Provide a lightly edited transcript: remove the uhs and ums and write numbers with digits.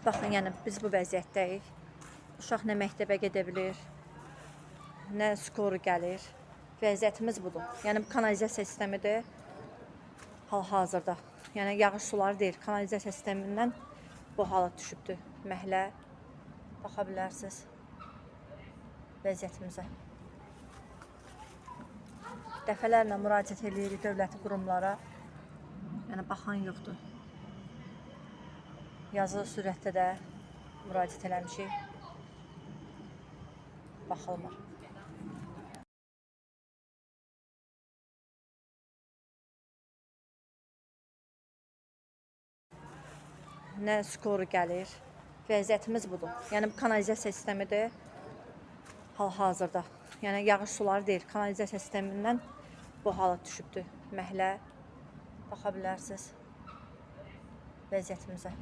Baxın, yəni biz bu vəziyyətdəyik. Uşaq nə məktəbə gedə bilir, nə skoru gəlir. Vəziyyətimiz budur. Yəni bu kanalizasiya sistemidir hal-hazırda. Yəni yağış suları deyil, kanalizasiya sistemindən bu hala düşübdür məhlə. Baxa bilərsiniz vəziyyətimizə. Dəfələrlə müraciət edirik dövləti qurumlara. Yəni baxan yoxdur. Yazılı sürətdə də müraciət eləmişik. Baxılmır. Nə skoru gəlir. Vəziyyətimiz budur. Yəni bu kanalizasiya sistemidir hal-hazırda. Yəni yağış suları deyil, kanalizasiya sistemindən bu hala düşübdür məhlə. Baxa bilərsiniz vəziyyətimizə.